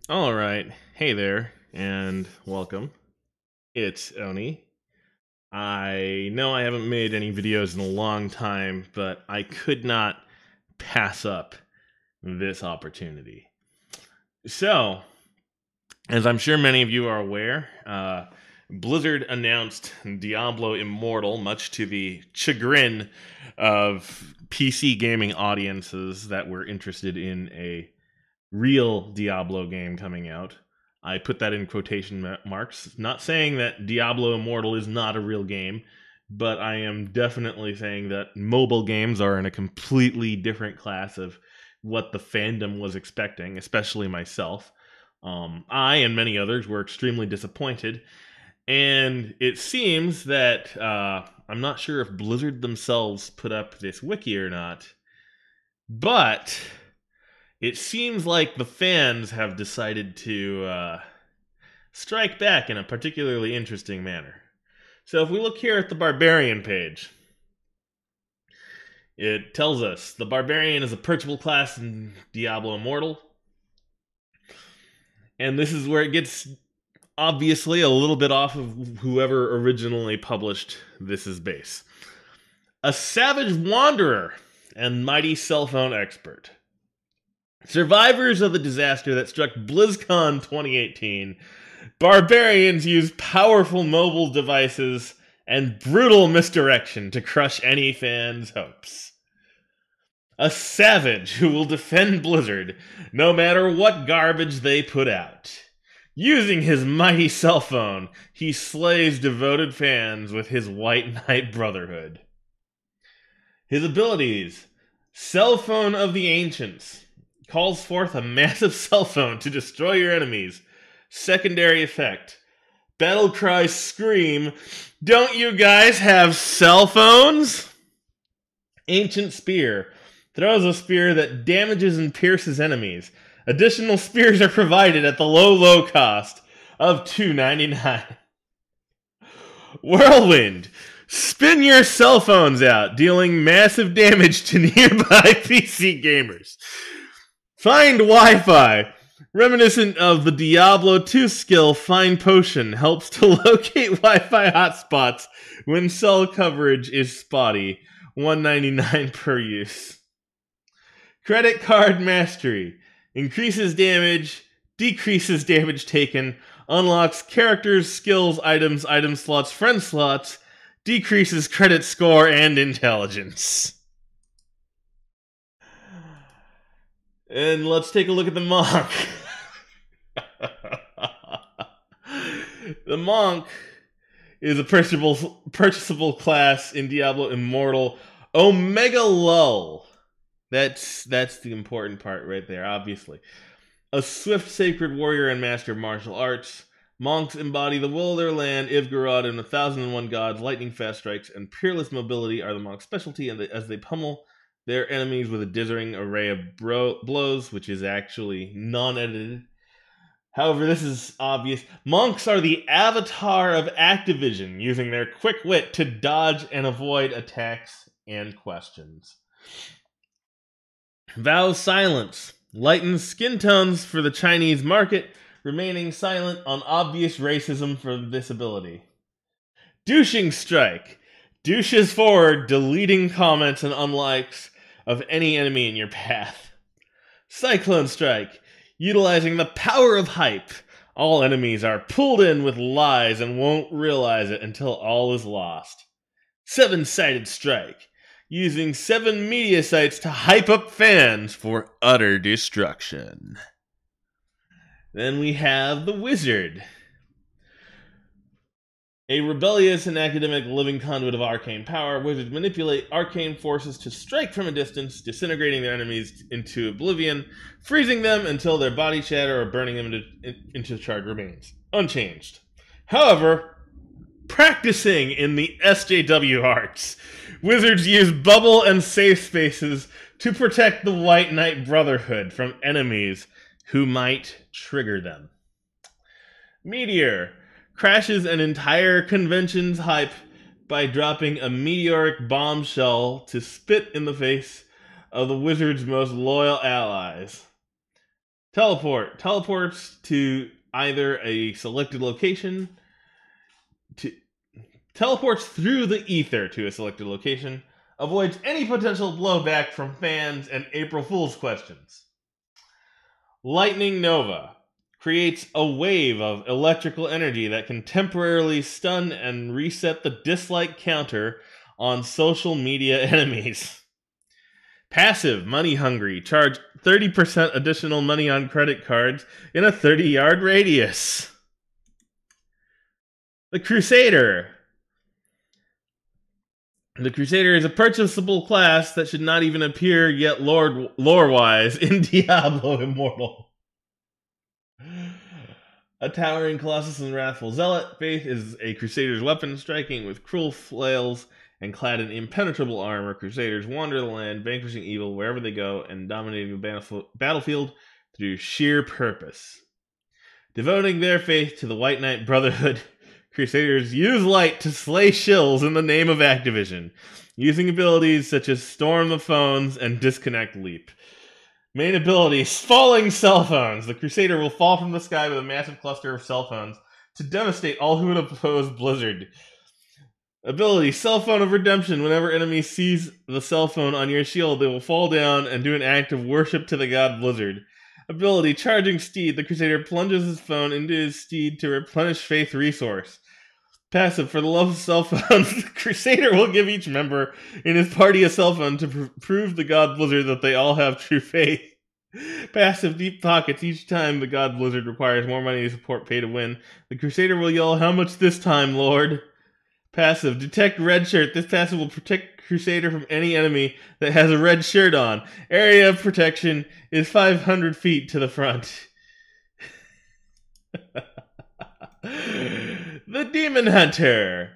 All right. Hey there, and welcome. It's Oni. I know I haven't made any videos in a long time, but I could not pass up this opportunity. So, as I'm sure many of you are aware, Blizzard announced Diablo Immortal, much to the chagrin of PC gaming audiences that were interested in a real Diablo game coming out. I put that in quotation marks, not saying that Diablo Immortal is not a real game, but I am definitely saying that mobile games are in a completely different class of what the fandom was expecting, especially myself. I and many others were extremely disappointed, and it seems that I'm not sure if Blizzard themselves put up this wiki or not, but it seems like the fans have decided to strike back in a particularly interesting manner. So if we look here at the Barbarian page, it tells us the Barbarian is a purchasable class in Diablo Immortal. And this is where it gets obviously a little bit off of whoever originally published this is base. A savage wanderer and mighty cell phone expert. Survivors of the disaster that struck BlizzCon 2018, barbarians use powerful mobile devices and brutal misdirection to crush any fan's hopes. A savage who will defend Blizzard no matter what garbage they put out. Using his mighty cell phone, he slays devoted fans with his White Knight Brotherhood. His abilities: Cell Phone of the Ancients. Calls forth a massive cell phone to destroy your enemies. Secondary effect: battle cry scream, "Don't you guys have cell phones?" Ancient spear. Throws a spear that damages and pierces enemies. Additional spears are provided at the low cost of $2.99. Whirlwind. Spin your cell phones out, dealing massive damage to nearby PC gamers. Find Wi-Fi. Reminiscent of the Diablo 2 skill Find Potion, helps to locate Wi-Fi hotspots when cell coverage is spotty. $1.99 per use. Credit Card Mastery. Increases damage, decreases damage taken, unlocks characters, skills, items, item slots, friend slots, decreases credit score and intelligence. And let's take a look at the Monk. The Monk is a purchasable class in Diablo Immortal. Omega Lull. That's the important part right there, obviously. A swift sacred warrior and master of martial arts. Monks embody the will of their land, Ivgarod, and 1001 gods. Lightning fast strikes and peerless mobility are the monk's specialty, and as they pummel their enemies with a dizzying array of blows, which is actually non-edited. However, this is obvious. Monks are the avatar of Activision, using their quick wit to dodge and avoid attacks and questions. Vows silence. Lightens skin tones for the Chinese market, remaining silent on obvious racism for this ability. Douching Strike. Douches forward, deleting comments and unlikes of any enemy in your path. Cyclone Strike. Utilizing the power of hype. All enemies are pulled in with lies and won't realize it until all is lost. Seven-Sided Strike. Using 7 media sites to hype up fans for utter destruction. Then we have the Wizard. A rebellious and academic living conduit of arcane power, wizards manipulate arcane forces to strike from a distance, disintegrating their enemies into oblivion, freezing them until their bodies shatter or burning them into charred remains. Unchanged. However, practicing in the SJW arts, wizards use bubble and safe spaces to protect the White Knight Brotherhood from enemies who might trigger them. Meteor crashes an entire convention's hype by dropping a meteoric bombshell to spit in the face of the wizard's most loyal allies. Teleports to either a selected location. Teleports through the ether to a selected location. Avoids any potential blowback from fans and April Fool's questions. Lightning Nova creates a wave of electrical energy that can temporarily stun and reset the dislike counter on social media enemies. Passive, money hungry, charge 30% additional money on credit cards in a 30-yard radius. The Crusader. The Crusader is a purchasable class that should not even appear yet lore-wise in Diablo Immortal. A towering Colossus and wrathful zealot, Faith is a Crusader's weapon, striking with cruel flails and clad in impenetrable armor. Crusaders wander the land, vanquishing evil wherever they go and dominating the battlefield through sheer purpose. Devoting their faith to the White Knight Brotherhood, Crusaders use light to slay shills in the name of Activision, using abilities such as Storm the Phones and Disconnect Leap. Main ability, Falling Cell Phones. The Crusader will fall from the sky with a massive cluster of cell phones to devastate all who would oppose Blizzard. Ability, Cell Phone of Redemption. Whenever enemy sees the cell phone on your shield, they will fall down and do an act of worship to the god Blizzard. Ability, Charging Steed. The Crusader plunges his phone into his steed to replenish faith resource. Passive, for the love of cell phones, the Crusader will give each member in his party a cell phone to prove the god Blizzard that they all have true faith. Passive, Deep Pockets. Each time the god Blizzard requires more money to support pay to win, the Crusader will yell, "How much this time, Lord?" Passive, Detect Red Shirt. This passive will protect Crusader from any enemy that has a red shirt on. Area of protection is 500 feet to the front. The Demon Hunter.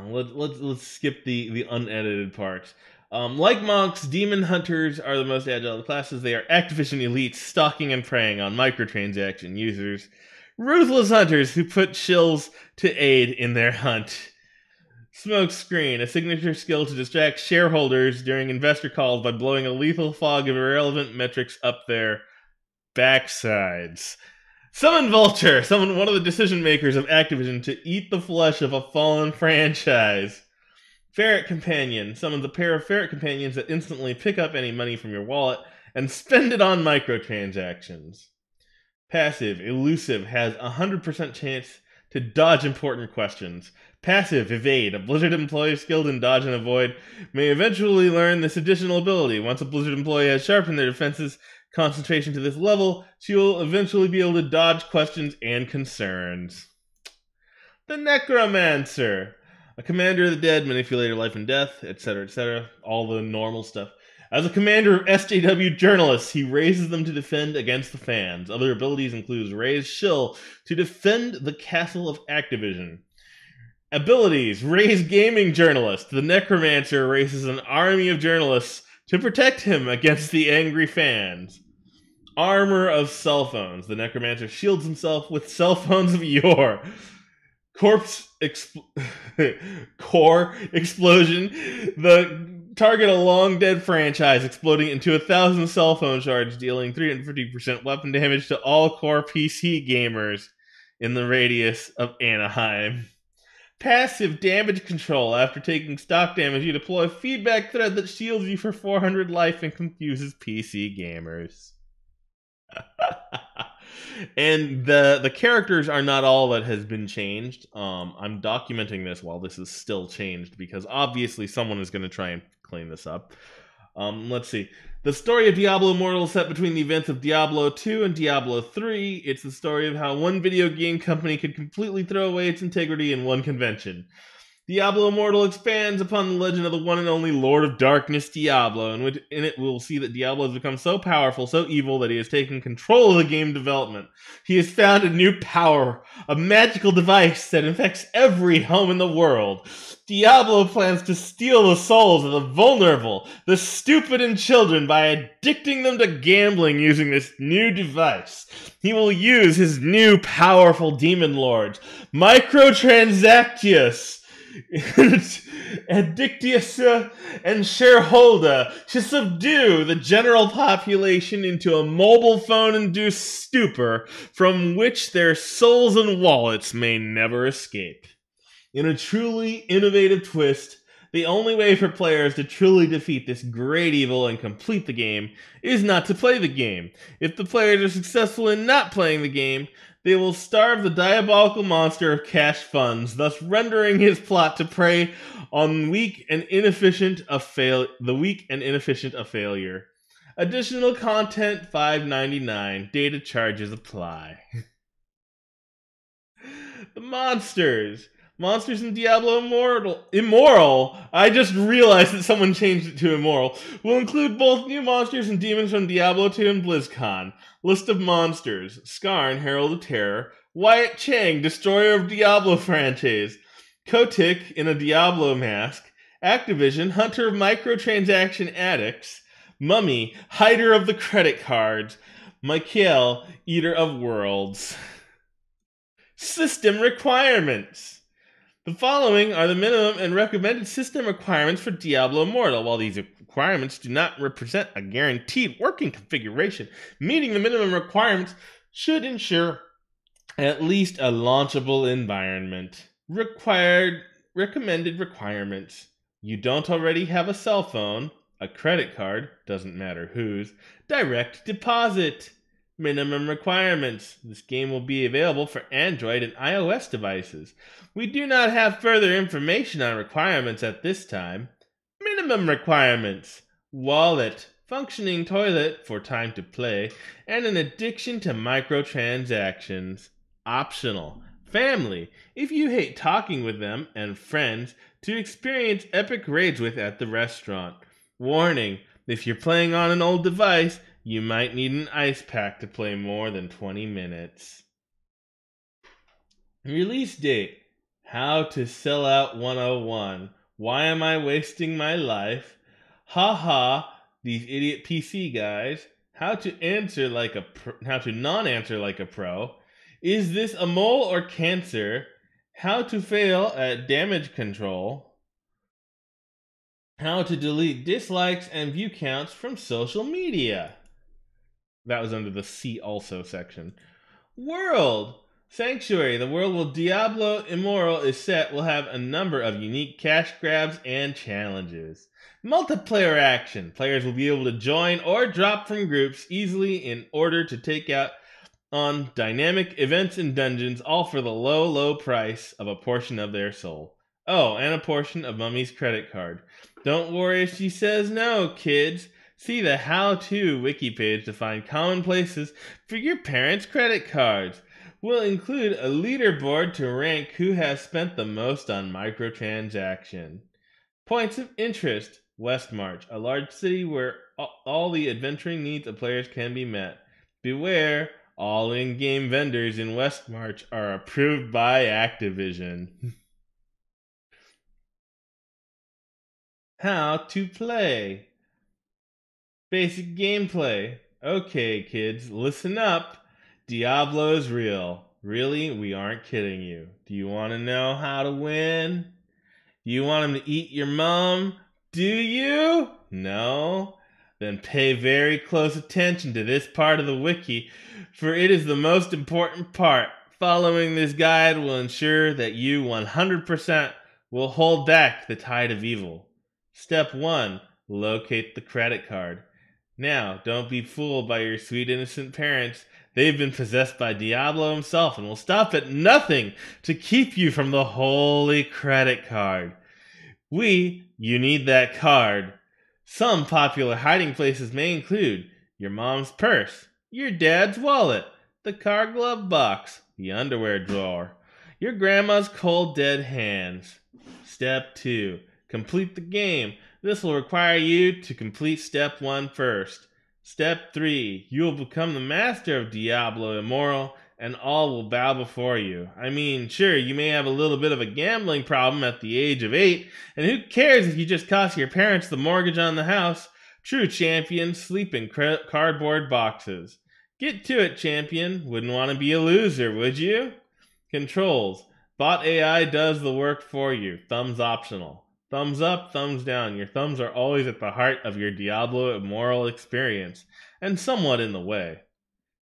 Let's skip the unedited parts. Like monks, demon hunters are the most agile of classes. They are Activision elites stalking and preying on microtransaction users. Ruthless hunters who put shills to aid in their hunt. Smoke Screen, a signature skill to distract shareholders during investor calls by blowing a lethal fog of irrelevant metrics up their backsides. Summon Vulture, summon one of the decision makers of Activision to eat the flesh of a fallen franchise. Ferret Companion, summons a pair of ferret companions that instantly pick up any money from your wallet and spend it on microtransactions. Passive, Elusive, has a 100% chance to dodge important questions. Passive, Evade, a Blizzard employee skilled in dodge and avoid may eventually learn this additional ability. Once a Blizzard employee has sharpened their defenses concentration to this level, she will eventually be able to dodge questions and concerns. The Necromancer, a commander of the dead, manipulator life and death, etc., etc., all the normal stuff. As a commander of SJW journalists, he raises them to defend against the fans. Other abilities include Raise Shill to defend the castle of Activision. Abilities, Raise Gaming Journalist. The Necromancer raises an army of journalists to protect him against the angry fans. Armor of Cell Phones. The Necromancer shields himself with cell phones of yore. Core explosion. The target a long-dead franchise, exploding into 1,000 cell phone shards, dealing 350% weapon damage to all core PC gamers in the radius of Anaheim. Passive damage control. After taking stock damage, you deploy a feedback thread that shields you for 400 life and confuses PC gamers. And the characters are not all that has been changed. I'm documenting this while this is still changed because obviously someone is going to try and clean this up. Let's see. The story of Diablo Immortal is set between the events of Diablo 2 and Diablo 3. It's the story of how one video game company could completely throw away its integrity in one convention. Diablo Immortal expands upon the legend of the one and only Lord of Darkness, Diablo, in it we'll see that Diablo has become so powerful, so evil, that he has taken control of the game development. He has found a new power, a magical device that infects every home in the world. Diablo plans to steal the souls of the vulnerable, the stupid, and children by addicting them to gambling using this new device. He will use his new powerful demon lords, Microtransactius, Addictius and shareholder to subdue the general population into a mobile phone-induced stupor from which their souls and wallets may never escape. In a truly innovative twist, the only way for players to truly defeat this great evil and complete the game is not to play the game. If the players are successful in not playing the game, they will starve the diabolical monster of cash funds, thus rendering his plot to prey on the weak and inefficient a failure. Additional content $5.99. Data charges apply. The monsters in Diablo Immoral. I just realized that someone changed it to Immoral. Will include both new monsters and demons from Diablo 2 and BlizzCon. List of monsters: Skarn, Herald of Terror; Wyatt Chang, Destroyer of Diablo franchise; Kotick in a Diablo mask; Activision, Hunter of Microtransaction Addicts; Mummy, Hider of the Credit Cards; Michael, Eater of Worlds. System requirements. The following are the minimum and recommended system requirements for Diablo Immortal. While these requirements do not represent a guaranteed working configuration, meeting the minimum requirements should ensure at least a launchable environment. Recommended requirements. You don't already have a cell phone, a credit card, doesn't matter whose, direct deposit. Minimum requirements. This game will be available for Android and iOS devices. We do not have further information on requirements at this time. Minimum requirements: wallet, functioning toilet for time to play, and an addiction to microtransactions. Optional: family, if you hate talking with them, and friends to experience epic raids with at the restaurant. Warning: if you're playing on an old device, you might need an ice pack to play more than 20 minutes. Release date: How to Sell Out 101. Why am I wasting my life? Ha, these idiot PC guys. How to non-answer like a pro. Is this a mole or cancer? How to fail at damage control. How to delete dislikes and view counts from social media. That was under the See Also section. World. Sanctuary. The world where Diablo Immortal is set will have a number of unique cash grabs and challenges. Multiplayer action. Players will be able to join or drop from groups easily in order to take out on dynamic events and dungeons, all for the low price of a portion of their soul. Oh, and a portion of Mummy's credit card. Don't worry if she says no, kids. See the how-to wiki page to find common places for your parents' credit cards. We'll include a leaderboard to rank who has spent the most on microtransaction. Points of interest. Westmarch, a large city where all the adventuring needs of players can be met. Beware, all in-game vendors in Westmarch are approved by Activision. How to play. Basic gameplay. Okay, kids, listen up. Diablo is real. Really, we aren't kidding you. Do you want to know how to win? Do you want him to eat your mom? Do you? No? Then pay very close attention to this part of the wiki, for it is the most important part. Following this guide will ensure that you 100% will hold back the tide of evil. Step 1. Locate the credit card. Now, don't be fooled by your sweet innocent parents. They've been possessed by Diablo himself and will stop at nothing to keep you from the holy credit card. You need that card. Some popular hiding places may include your mom's purse, your dad's wallet, the car glove box, the underwear drawer, your grandma's cold dead hands. Step 2. Complete the game. This will require you to complete Step 1 first. Step 3. You will become the master of Diablo Immortal, and all will bow before you. I mean, sure, you may have a little bit of a gambling problem at the age of 8, and who cares if you just cost your parents the mortgage on the house? True champions sleep in cardboard boxes. Get to it, champion. Wouldn't want to be a loser, would you? Controls. Bot AI does the work for you. Thumbs optional. Thumbs up, thumbs down. Your thumbs are always at the heart of your Diablo Immortal experience, and somewhat in the way.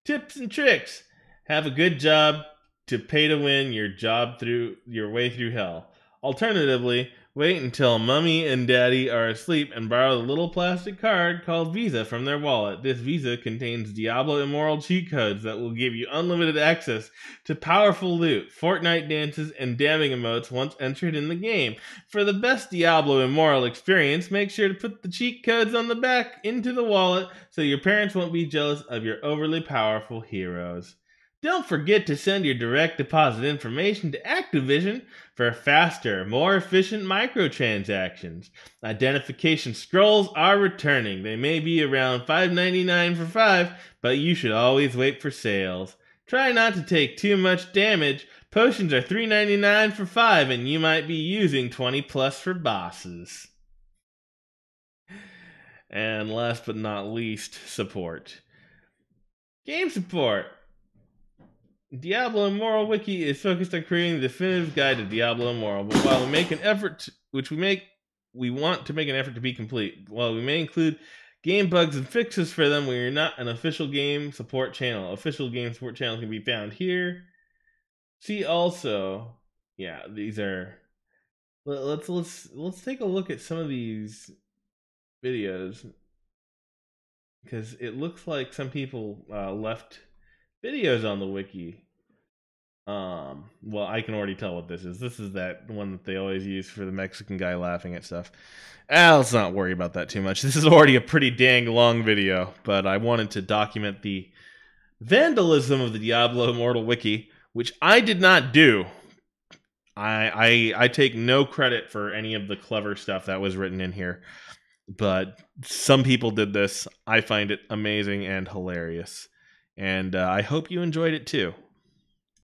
Tips and tricks. Have a good job to pay to win your job through your way through hell. Alternatively, wait until Mummy and Daddy are asleep and borrow the little plastic card called Visa from their wallet. This Visa contains Diablo Immortal cheat codes that will give you unlimited access to powerful loot, Fortnite dances, and damning emotes once entered in the game. For the best Diablo Immortal experience, make sure to put the cheat codes on the back into the wallet so your parents won't be jealous of your overly powerful heroes. Don't forget to send your direct deposit information to Activision for faster, more efficient microtransactions. Identification scrolls are returning. They may be around $5.99 for 5, but you should always wait for sales. Try not to take too much damage. Potions are $3.99 for 5, and you might be using 20 plus for bosses. And last but not least, support. Game support. Diablo Immortal Wiki is focused on creating the definitive guide to Diablo Immortal, but while we make an effort, we want to make an effort to be complete. While we may include game bugs and fixes for them, we are not an official game support channel. Official game support channels can be found here. See also, yeah, these are. Let's take a look at some of these videos because it looks like some people left videos on the wiki. Well, I can already tell what this is. This is that one that they always use for the Mexican guy laughing at stuff. Let's not worry about that too much. This is already a pretty dang long video, but I wanted to document the vandalism of the Diablo Immortal Wiki, which I did not do. I take no credit for any of the clever stuff that was written in here, but some people did this. I find it amazing and hilarious, and I hope you enjoyed it too.